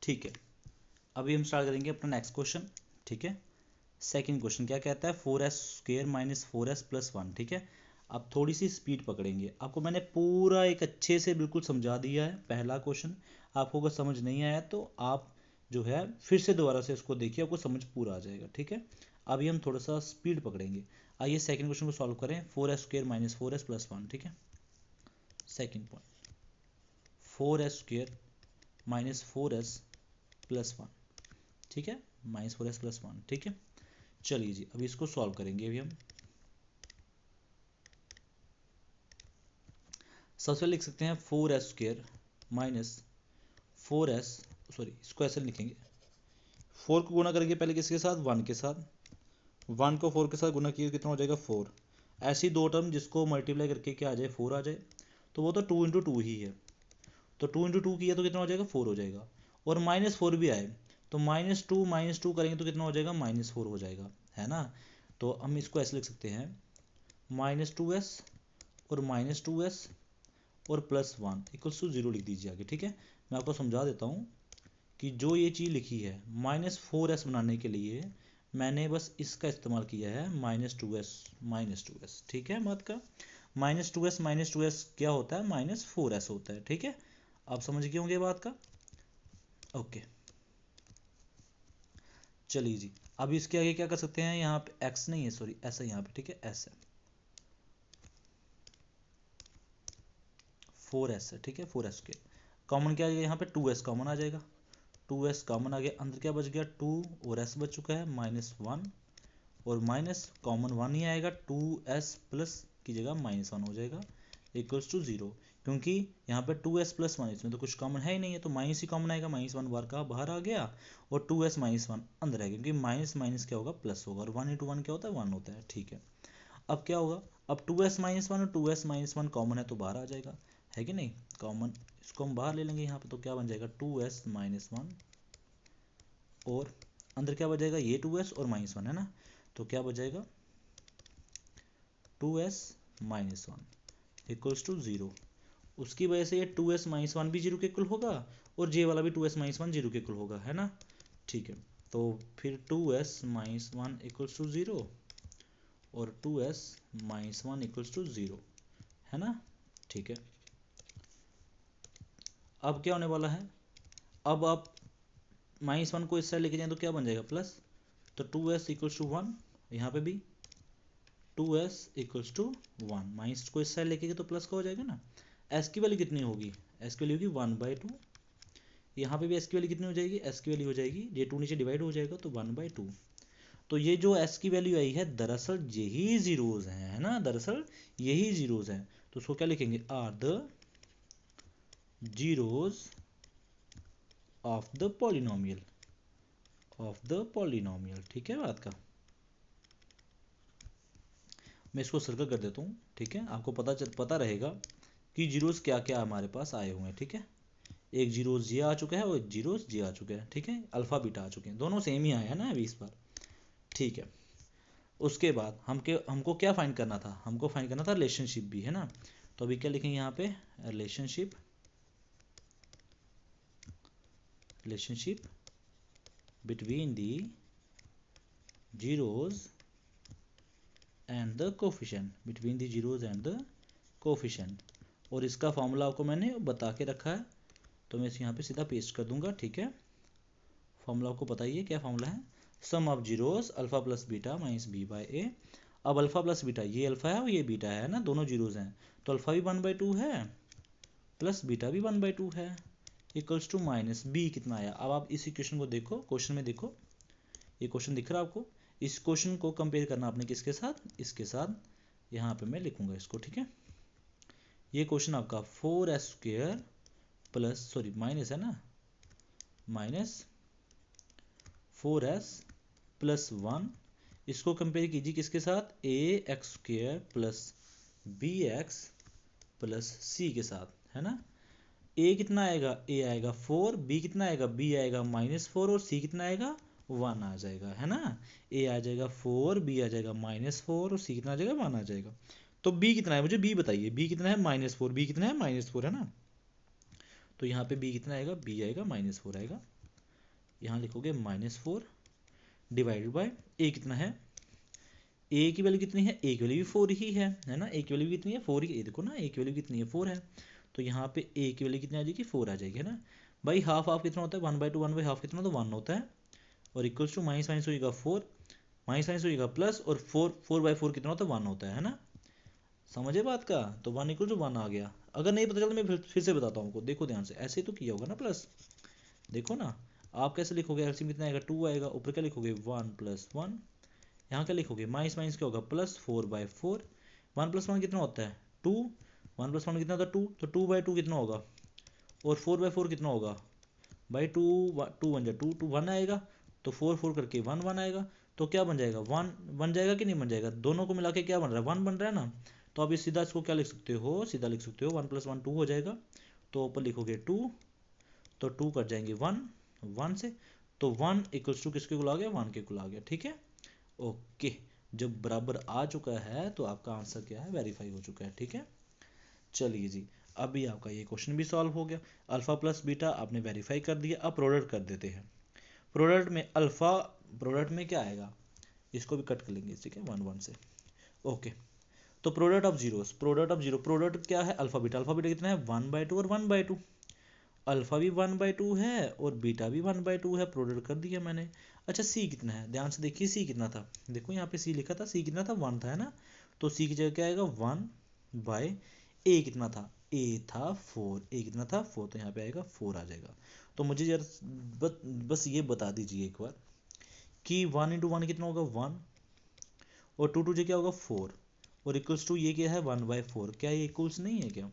ठीक है, अभी हम स्टार्ट करेंगे अपना नेक्स्ट क्वेश्चन। ठीक है, सेकंड क्वेश्चन क्या कहता है, 4s² माइनस 4s प्लस 1। ठीक है, अब थोड़ी सी स्पीड पकड़ेंगे। आपको मैंने पूरा एक अच्छे से बिल्कुल समझा दिया है पहला क्वेश्चन। आपको अगर समझ नहीं आया तो आप जो है फिर से दोबारा से इसको देखिए, आपको समझ पूरा आ जाएगा। ठीक है, अभी हम थोड़ा सा स्पीड पकड़ेंगे। आइए सेकंड क्वेश्चन को सॉल्व करें। 4s² minus 4s plus 1। ठीक है, second point 4s² minus 4s plus 1। ठीक है, माइनस 4s प्लस 1। ठीक है, चलिए जी अभी इसको सॉल्व करेंगे। अभी हम सबसे लिख सकते हैं 4s² माइनस 4s, सॉरी इसको ऐसे लिखेंगे, 4 को गुना करेंगे पहले किसके साथ, 1 के साथ। 1 को 4 के साथ गुना किया कितना हो जाएगा 4। ऐसी दो टर्म जिसको मल्टीप्लाई करके क्या आ जाए 4 आ जाए, तो वो तो 2 इंटू 2 ही है। तो 2 इंटू 2 किया तो कितना हो जाएगा 4 हो जाएगा। और -4 भी आए तो -2 करेंगे तो कितना हो जाएगा -4 हो जाएगा, है ना। तो हम इसको ऐसे लिख सकते हैं -2s और -2s और प्लस 1 इक्वल्स टू 0 लिख दीजिए आगे। ठीक है, मैं आपको समझा देता हूँ कि जो ये चीज़ लिखी है -4s बनाने के लिए मैंने बस इसका इस्तेमाल किया है -2s। ठीक है, बात का -2s क्या होता है -4s होता है। ठीक है, आप समझ गए होंगे बात का। ओके, चलिए जी अब इसके आगे क्या कर सकते हैं, यहाँ पे x नहीं है, सॉरी s है यहाँ पे। ठीक है, s है 4s है। ठीक है, 4s के कॉमन क्या आ जाएगा, यहाँ पे 2s कॉमन आ जाएगा। 2s कॉमन आ गया, अंदर क्या बच गया 2 और s बच चुका है -1 और माइनस कॉमन 1 ही आएगा, 2s प्लस की जगह -1 हो जाएगा इक्वल्स टू 0। क्योंकि यहाँ पे 2s प्लस 1 इसमें तो कुछ कॉमन है ही नहीं है, तो माइनस ही कॉमन आएगा। -1 बार का बाहर आ गया और 2s -1 अंदर आएगा, क्योंकि माइनस माइनस क्या होगा प्लस होगा, और 1 इंटू 1 क्या होता है 1 होता है। ठीक है, अब क्या होगा, अब 2s -1 और 2s -1 कॉमन है तो बाहर आ जाएगा, है कि नहीं कॉमन। इसको हम बाहर ले लेंगे यहाँ पे, तो क्या बन जाएगा 2s -1 और अंदर क्या बच जाएगा ये 2s और -1 है ना, तो क्या बच जाएगा 2s -1 इक्वल्स टू 0। उसकी वजह से ये 2s -1 भी 0 के इक्वल होगा और जे वाला भी 2s -1 0 के इक्वल होगा, है ना। ठीक है, तो फिर 2s -1 इक्वल्स टू 0 और 2s -1 इक्वल्स टू 0, है ना। ठीक है, अब क्या होने वाला है, अब आप -1 को इस साइड लेके जाएं तो क्या बन जाएगा प्लस, तो 2s इक्वल्स टू 1, यहाँ पे भी 2s इक्वल्स टू 1, माइनस को इस साइड लेके गए तो प्लस का हो जाएगा ना। s की वैल्यू कितनी होगी, s की वैल्यू होगी 1/2। यहाँ पे भी s की वैल्यू कितनी हो जाएगी, s की वैल्यू हो जाएगी, ये 2 नीचे डिवाइड हो जाएगा तो 1/2। तो ये जो s की वैल्यू आई है दरअसल यही जीरोज हैं, है ना, दरअसल यही जीरोज हैं। तो उसको क्या लिखेंगे, are the zeros of the polynomial, ठीक है बात का। मैं इसको सर्कल कर देता हूँ। ठीक है, आपको पता रहेगा कि जीरोस क्या क्या हमारे पास आए हुए हैं। ठीक है, एक जीरोस ये आ चुका है और एक जीरोस ये आ चुका है। ठीक है, अल्फा बीटा आ चुके हैं, दोनों सेम ही आए हैं ना अभी इस बार। ठीक है, उसके बाद हमको क्या फाइंड करना था, हमको फाइंड करना था रिलेशनशिप भी, है ना। तो अभी क्या लिखेंगे यहाँ पे, relationship between the zeros and the coefficient, और इसका फॉर्मूला आपको मैंने बता के रखा है, तो मैं इसे यहाँ पे सीधा पेस्ट कर दूंगा। ठीक है, फॉर्मूला आपको बताइए क्या फॉर्मूला है, sum of zeros alpha plus beta minus B by A. अब अल्फा प्लस बीटा, ये अल्फा है और ये बीटा है ना, दोनों जीरोस हैं, तो अल्फा भी 1/2 है प्लस बीटा भी 1/2 है इक्वल्स टू माइनस बी कितना आया। अब आप इस इक्वेशन को देखो, क्वेश्चन में देखो, ये क्वेश्चन दिख रहा है आपको, इस क्वेश्चन को कंपेयर करना आपने किसके साथ, इसके साथ, यहाँ पे मैं लिखूंगा इसको। ठीक है, ये क्वेश्चन आपका 4s² प्लस, सॉरी माइनस है ना, -4s प्लस 1, इसको कंपेयर कीजिए किसके साथ, ax² plus bx plus c के साथ, है ना। a कितना आएगा, a आएगा 4, b कितना आएगा, b आएगा -4 और c कितना आएगा 1 आ जाएगा, है ना। a आ जाएगा 4, b आ जाएगा -4 और c कितना आ जाएगा 1 आ जाएगा। तो b कितना है, मुझे b बताइए, b कितना है -4, b कितना है -4, है ना। तो यहाँ पे b कितना आएगा, b आएगा -4 आएगा। यहाँ लिखोगे -4 डिवाइडेड बाय ए कितना है, ए की वैल्यू कितनी है, ए की वैल्यू भी 4 ही है ना, ए की वैल्यू कितनी है 4 ही, ये देखो ना ए की वैल्यू कितनी है 4 है, तो यहाँ पे ए की वैल्यू कितनी आ जाएगी 4 आ जाएगी, है ना भाई। हाफ हाफ कितना होता है 1/2, 1/2 कितना, तो 1 होता है, और इक्वल्स टू माइनस माइनस हो जाएगा 4, माइनस माइनस हो जाएगा प्लस, और 4/4 कितना होता है 1 होता है ना, समझे बात का। तो 1 इक्वल टू 1 आ गया। अगर नहीं पता चलता मैं फिर से बताता हूँ आपको, देखो ध्यान से, ऐसे ही तो किया होगा ना प्लस, देखो ना आप कैसे लिखोगे, एलसीएम कितना आएगा 2 आएगा, ऊपर क्या लिखोगे 1 + 1, यहाँ क्या लिखोगे माइनस माइनस क्या होगा प्लस 4/4, 1 + 1 कितना होता है 2, 1 + 1 कितना होता है 2, तो 2/2 कितना होगा, और 4/4 कितना होगा भाई 2, 2 बन जाए 2, 2 1 आएगा, तो 4 4 करके 1 1 आएगा, तो क्या बन जाएगा 1 बन जाएगा कि नहीं बन जाएगा, दोनों को मिला के क्या बन रहा है 1 बन रहा है ना। तो आप ये सीधा इसको क्या लिख सकते हो, सीधा लिख सकते हो 1 + 1 2 हो जाएगा, तो ऊपर लिखोगे 2, तो 2 कट जाएंगे 1 1 से, तो 1 इक्वल्स टू किसके इक्वल आ गया 1 के इक्वल आ गया, ठीक है ओके। जब बराबर आ चुका है तो आपका आंसर क्या है, वेरीफाई हो चुका है, ठीक है। चलिए जी, अभी आपका ये क्वेश्चन भी सॉल्व हो गया, अल्फा प्लस बीटा आपने वेरीफाई कर दिया। अब प्रोडक्ट कर देते हैं, प्रोडक्ट में अल्फा, प्रोडक्ट में क्या आएगा, इसको भी कट कर लेंगे, ठीक है 1 1 से, ओके। तो product of zeros, product of zero, product क्या है अल्फा बीटा, अल्फा बीटा कितना है 1/2 और 1/2, अल्फा भी 1/2 है और बीटा भी 1/2 है, प्रोडक्ट कर दिया मैंने। अच्छा सी कितना है, ध्यान से देखिए सी कितना था, देखो यहाँ पे सी लिखा था, सी कितना था 1 था, है ना, तो सी की जगह क्या आएगा 1/, ए कितना था, ए था 4, ए कितना था 4, तो यहाँ पे आएगा 4 आ जाएगा। तो मुझे यार बस ये बता दीजिए एक बार कि 1 × 1 कितना होगा 1, और 2 2 क्या होगा 4, और इक्वल्स टू ये क्या है 1/4, क्या ये इक्वल्स नहीं है क्या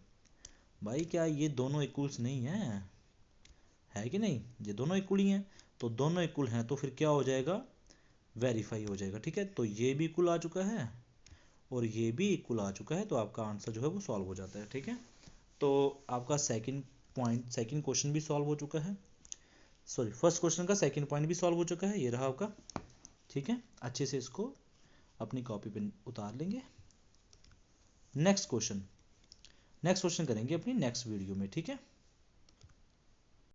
भाई, क्या ये दोनों इक्वल्स नहीं है कि नहीं, ये दोनों इक्वल ही हैं, तो दोनों इक्वल हैं तो फिर क्या हो जाएगा, वेरीफाई हो जाएगा, ठीक है। तो ये भी इक्वल आ चुका है और ये भी इक्वल आ चुका है, तो आपका आंसर जो है वो सॉल्व हो जाता है, ठीक है। तो आपका सेकंड पॉइंट, सेकंड क्वेश्चन भी सॉल्व हो चुका है, सॉरी फर्स्ट क्वेश्चन का सेकंड पॉइंट भी सॉल्व हो चुका है, ये रहा आपका, ठीक है। अच्छे से इसको अपनी कॉपी पे उतार लेंगे। नेक्स्ट क्वेश्चन करेंगे अपनी नेक्स्ट वीडियो में, ठीक है।